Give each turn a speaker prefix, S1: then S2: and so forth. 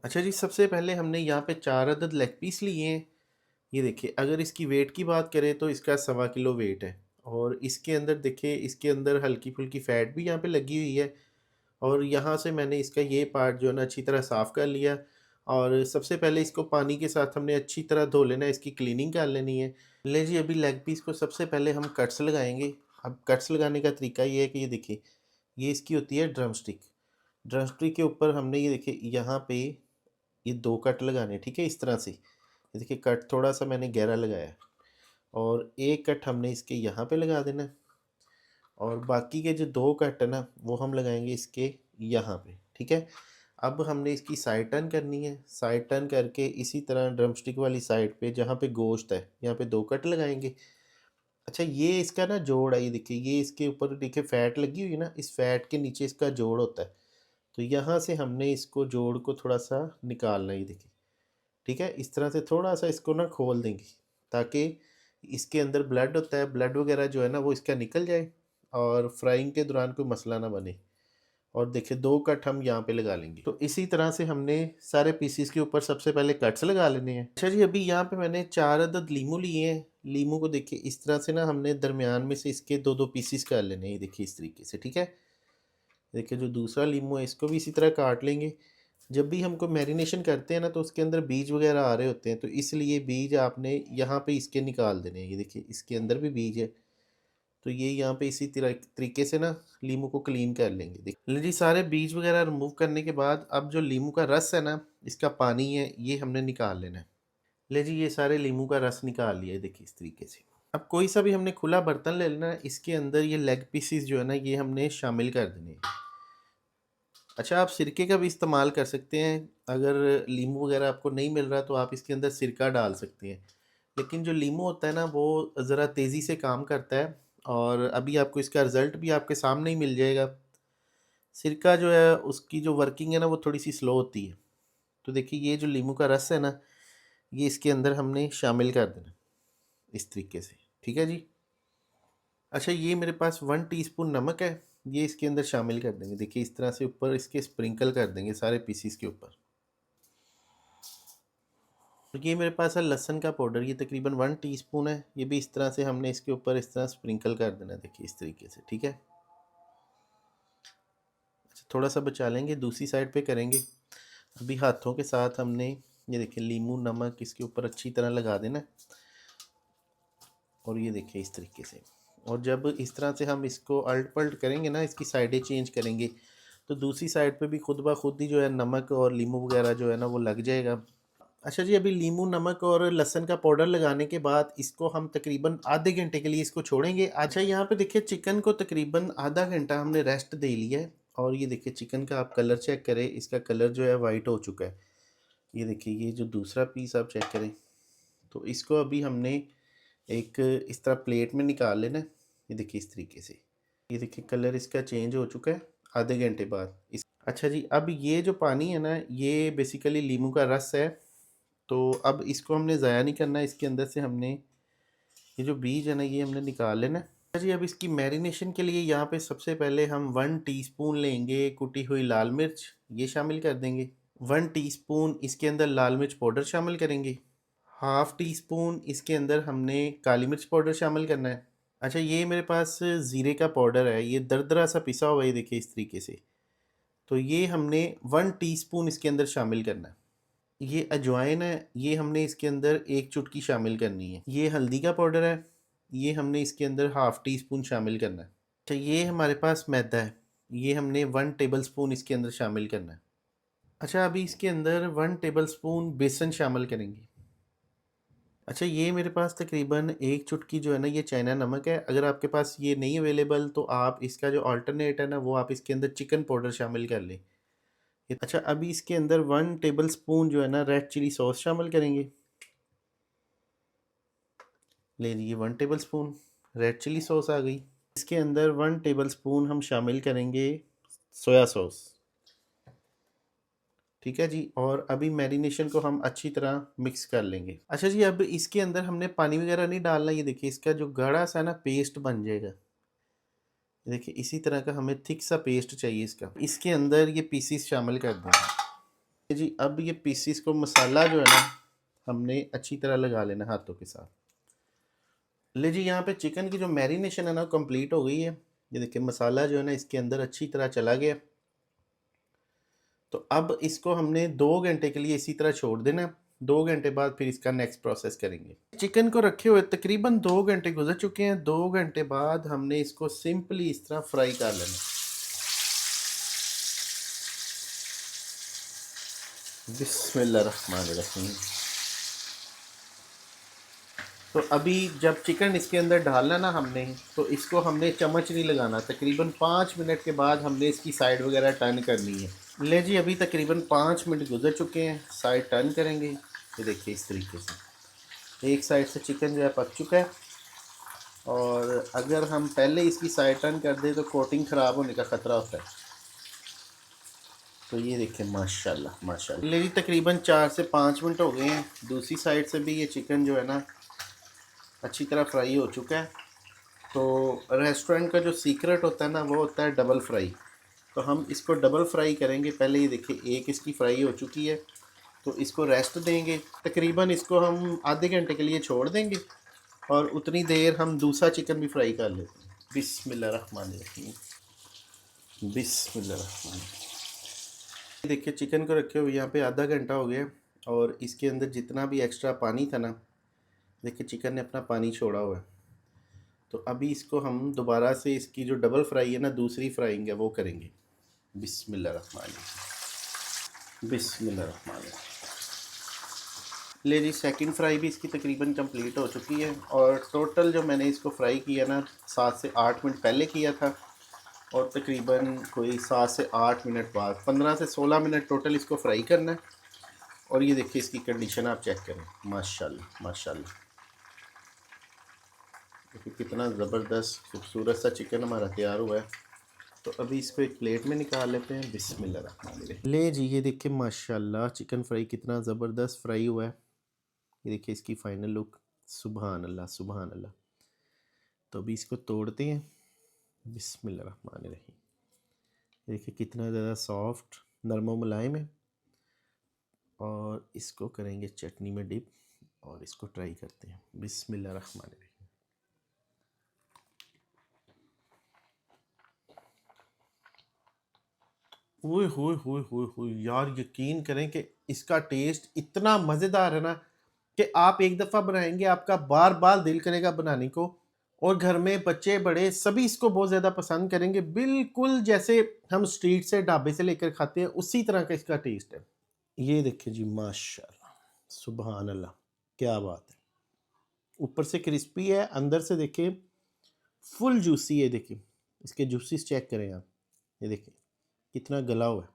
S1: अच्छा जी, सबसे पहले हमने यहाँ पे 4 अदद लेग पीस लिए हैं। ये देखिए, अगर इसकी वेट की बात करें तो इसका सवा किलो वेट है और इसके अंदर देखिए, इसके अंदर हल्की-फुल्की फ़ैट भी यहाँ पे लगी हुई है और यहाँ से मैंने इसका ये पार्ट जो है ना अच्छी तरह साफ़ कर लिया और सबसे पहले इसको पानी के साथ हमने अच्छी तरह धो लेना है, इसकी क्लीनिंग कर लेनी है। ले जी, अभी लेग पीस को सबसे पहले हम कट्स लगाएँगे। अब कट्स लगाने का तरीका ये है कि ये देखिए, ये इसकी होती है ड्रम स्टिक। ड्रम स्टिक के ऊपर हमने ये देखिए यहाँ पे ये 2 कट लगाने हैं, ठीक है? इस तरह से। ये देखिए, कट थोड़ा-सा मैंने गहरा लगाया है और 1 कट हमने इसके यहाँ पे लगा देना है और बाकी के जो 2 कट है ना, वो हम लगाएँगे इसके यहाँ पे, ठीक है? अब हमने इसकी साइड टर्न करनी है, साइड टर्न करके इसी तरह ड्रम स्टिक वाली साइड पे जहाँ पे गोश्त है, यहाँ पे 2 कट लगाएँगे। अच्छा, ये इसका ना जोड़ है, ये देखिए, ये इसके ऊपर देखिए फैट लगी हुई है ना, इस फैट के नीचे इसका जोड़ होता है। तो यहाँ से हमने इसको जोड़ को थोड़ा-सा निकालना है, ये देखिए। ठीक है? इस तरह से थोड़ा-सा इसको ना खोल देंगे, ताकि इसके अंदर ब्लड होता है, ब्लड वगैरह जो है ना वो इसका निकल जाए और फ्राइंग के दौरान कोई मसला ना बने। और देखिए, 2 कट हम यहाँ पे लगा लेंगे। तो इसी तरह से हमने सारे पीसेस के ऊपर सबसे पहले कट्स लगा लेने हैं। अच्छा जी, अभी यहाँ पे मैंने 4 अदद लीमू लिए हैं। लीमू को देखिए इस तरह से ना हमने दरमियान में से इसके 2-2 पीसेस कर लेने हैं, ये देखिए इस तरीके से, ठीक है? देखिए, जो दूसरा लीमू है इसको भी इसी तरह काट लेंगे। जब भी हमको मैरिनेशन करते हैं ना तो उसके अंदर बीज वगैरह आ रहे होते हैं, तो इसलिए बीज आपने यहाँ पे इसके निकाल देने हैं। ये देखिए, इसके अंदर भी बीज है, तो ये यहाँ पे इसी तरह तरीके से ना लीमू को क्लीन कर लेंगे। देखिए जी, सारे बीज वगैरह रिमूव करने के बाद अब जो लीमू का रस है ना, इसका पानी है, ये हमने निकाल लेना है। ले जी, ये सारे लीमू का रस निकाल लिया है, देखिए इस तरीके से। अब कोई सा भी हमने खुला बर्तन ले लेना है, इसके अंदर ये लेग पीसेस जो है ना, ये हमने शामिल कर देने हैं। अच्छा, आप सिरके का भी इस्तेमाल कर सकते हैं। अगर नींबू वगैरह आपको नहीं मिल रहा तो आप इसके अंदर सिरका डाल सकते हैं। लेकिन जो नींबू होता है ना, वो ज़रा तेज़ी से काम करता है और अभी आपको इसका रिज़ल्ट भी आपके सामने ही मिल जाएगा। सिरका जो है उसकी जो वर्किंग है ना, वो थोड़ी-सी स्लो होती है। तो देखिए, ये जो नींबू का रस है ना, ये इसके अंदर हमने शामिल कर देना इस तरीके से। ठीक है जी? अच्छा, ये मेरे पास 1 टीस्पून नमक है, ये इसके अंदर शामिल कर देंगे। देखिए, इस तरह से ऊपर इसके स्प्रिंकल कर देंगे सारे पीसेस के ऊपर। तो ये मेरे पास है लहसुन का पाउडर, ये तकरीबन 1 टीस्पून है। ये भी इस तरह से हमने इसके ऊपर इस तरह स्प्रिंकल कर देना है, देखिए इस तरीके से, ठीक है? अच्छा, थोड़ा-सा बचा लेंगे, दूसरी साइड पे करेंगे। अभी हाथों के साथ हमने ये देखिए लीमू, नमक इसके ऊपर अच्छी तरह लगा देना है और ये देखिए इस तरीके से। और जब इस तरह से हम इसको अल्ट-पल्ट करेंगे ना, इसकी साइडें चेंज करेंगे, तो दूसरी साइड पे भी खुद ब खुद ही जो है नमक और लीमू वगैरह जो है ना वो लग जाएगा। अच्छा जी, अभी नींबू, नमक और लहसुन का पाउडर लगाने के बाद इसको हम तकरीबन आधे घंटे के लिए इसको छोड़ेंगे। अच्छा, यहाँ पे देखिए, चिकन को तकरीबन आधा घंटा हमने रेस्ट दे लिया है और ये देखिए चिकन का आप कलर चेक करें, इसका कलर जो है वाइट हो चुका है। ये देखिए, ये जो दूसरा पीस आप चेक करें, तो इसको अभी हमने एक इस तरह प्लेट में निकाल लेना है। ये देखिए इस तरीके से। ये देखिए, कलर इसका चेंज हो चुका है आधे घंटे बाद। इस अच्छा जी, अब ये जो पानी है ना, ये बेसिकली लीमू का रस है। तो अब इसको हमने ज़ाया नहीं करना है, इसके अंदर से हमने ये जो बीज है ना, ये हमने निकाल लेना है। अच्छा जी, अब इसकी मैरिनेशन के लिए यहाँ पे सबसे पहले हम 1 टीस्पून लेंगे कुटी हुई लाल मिर्च, ये शामिल कर देंगे। 1 टीस्पून इसके अंदर लाल मिर्च पाउडर शामिल करेंगे। हाफ़ टी स्पून इसके अंदर हमने काली मिर्च पाउडर शामिल करना है। अच्छा, ये मेरे पास ज़ीरे का पाउडर है, ये दरदरा सा पिसा हुआ है, ये देखिए इस तरीके से। तो ये हमने 1 टीस्पून इसके अंदर शामिल करना है। ये अजवाइन है, ये हमने इसके अंदर 1 चुटकी शामिल करनी है। ये हल्दी का पाउडर है, ये हमने इसके अंदर हाफ़ टी स्पून शामिल करना है। अच्छा, ये हमारे पास मैदा है, ये हमने 1 टेबलस्पून इसके अंदर शामिल करना है। अच्छा, अभी इसके अंदर 1 टेबलस्पून बेसन शामिल करेंगे। अच्छा, ये मेरे पास तकरीबन 1 चुटकी जो है ना, ये चाइना नमक है। अगर आपके पास ये नहीं अवेलेबल तो आप इसका जो अल्टरनेट है ना, वो आप इसके अंदर चिकन पाउडर शामिल कर लें। अच्छा, अभी इसके अंदर 1 टेबलस्पून जो है ना रेड चिली सॉस शामिल करेंगे। ले लीजिए 1 टेबलस्पून रेड चिली सॉस आ गई। इसके अंदर 1 टेबलस्पून हम शामिल करेंगे सोया सॉस। ठीक है जी, और अभी मैरिनेशन को हम अच्छी तरह मिक्स कर लेंगे। अच्छा जी, अब इसके अंदर हमने पानी वगैरह नहीं डालना, ये देखिए इसका जो गाढ़ा सा ना पेस्ट बन जाएगा। ये देखिए इसी तरह का हमें थिक सा पेस्ट चाहिए इसका। इसके अंदर ये पीसीस शामिल कर देंगे। जी अब ये पीसीस को मसाला जो है ना हमने अच्छी तरह लगा लेना हाथों के साथ। ले जी यहाँ पे चिकन की जो मैरिनेशन है ना कंप्लीट हो गई है। ये देखिए मसाला जो है ना इसके अंदर अच्छी तरह चला गया। तो अब इसको हमने 2 घंटे के लिए इसी तरह छोड़ देना है। 2 घंटे बाद फिर इसका नेक्स्ट प्रोसेस करेंगे। चिकन को रखे हुए तकरीबन 2 घंटे गुजर चुके हैं। 2 घंटे बाद हमने इसको सिंपली इस तरह फ्राई कर लेना। बिस्मिल्लाहिर्रहमानिर्रहीम। तो अभी जब चिकन इसके अंदर डालना ना हमने, तो इसको हमने चम्मच नहीं लगाना। तकरीबन 5 मिनट के बाद हमने इसकी साइड वगैरह टर्न करनी है। ले जी अभी तकरीबन 5 मिनट गुजर चुके हैं। साइड टर्न करेंगे। ये देखिए इस तरीके से एक साइड से चिकन जो है पक चुका है। और अगर हम पहले इसकी साइड टर्न कर दें तो कोटिंग ख़राब होने का ख़तरा होता है। तो ये देखिए माशाल्लाह माशाल्लाह। ले जी तकरीबन 4 से 5 मिनट हो गए हैं। दूसरी साइड से भी ये चिकन जो है ना अच्छी तरह फ्राई हो चुका है। तो रेस्टोरेंट का जो सीक्रेट होता है ना वो होता है डबल फ्राई। तो हम इसको डबल फ्राई करेंगे। पहले ये देखिए एक इसकी फ्राई हो चुकी है, तो इसको रेस्ट देंगे। तकरीबन इसको हम आधे घंटे के लिए छोड़ देंगे और उतनी देर हम दूसरा चिकन भी फ्राई कर लेते हैं। बिस्मिल्लाहिर्रहमानिर्रहीम। बिस्मिल्लाहिर्रहमानिर्रहीम। देखिए चिकन को रखे हुए यहाँ पे आधा घंटा हो गया और इसके अंदर जितना भी एक्स्ट्रा पानी था ना, देखिए चिकन ने अपना पानी छोड़ा हुआ है। तो अभी इसको हम दोबारा से इसकी जो डबल फ्राई है ना दूसरी फ्राइंग है वो करेंगे। बिस्मिल्लाहिर्रहमानिर्रहीम। बिस्मिल्लाहिर्रहमानिर्रहीम। ले जी सेकंड फ्राई भी इसकी तकरीबन कंप्लीट हो चुकी है। और टोटल जो मैंने इसको फ्राई किया ना 7 से 8 मिनट पहले किया था और तकरीबन कोई 7 से 8 मिनट बाद 15 से 16 मिनट टोटल इसको फ्राई करना है। और ये देखिए इसकी कंडीशन आप चेक करें। माशाल्लाह माशाल्लाह। देखिए कितना ज़बरदस्त खूबसूरत सा चिकन हमारा तैयार हुआ है। तो अभी इसको एक प्लेट में निकाल लेते हैं। बिस्मिल्लाहिर्रहमानिर्रहीम। ले जी ये देखिए माशाल्लाह चिकन फ्राई कितना ज़बरदस्त फ्राई हुआ है। ये देखिए इसकी फाइनल लुक। सुभान अल्लाह सुभान अल्लाह। तो अभी इसको तोड़ते हैं। बिस्मिल्लाहिर्रहमानिर्रहीम। ये देखिए कितना ज़्यादा सॉफ्ट नरम व मुलायम है। और इसको करेंगे चटनी में डिप और इसको ट्राई करते हैं। बिस्मिल्लाहिर्रहमानिर्रहीम। ओए होए होए होए होए यार यकीन करें कि इसका टेस्ट इतना मज़ेदार है ना कि आप एक दफ़ा बनाएंगे आपका बार बार दिल करेगा बनाने को। और घर में बच्चे बड़े सभी इसको बहुत ज़्यादा पसंद करेंगे। बिल्कुल जैसे हम स्ट्रीट से ढाबे से लेकर खाते हैं उसी तरह का इसका टेस्ट है। ये देखिए जी माशाल्लाह सुभान अल्लाह। क्या बात है। ऊपर से क्रिस्पी है, अंदर से देखिए फुल जूसी है। देखिए इसके जूसीस चेक करें आप। ये देखिए कितना गला हुआ है।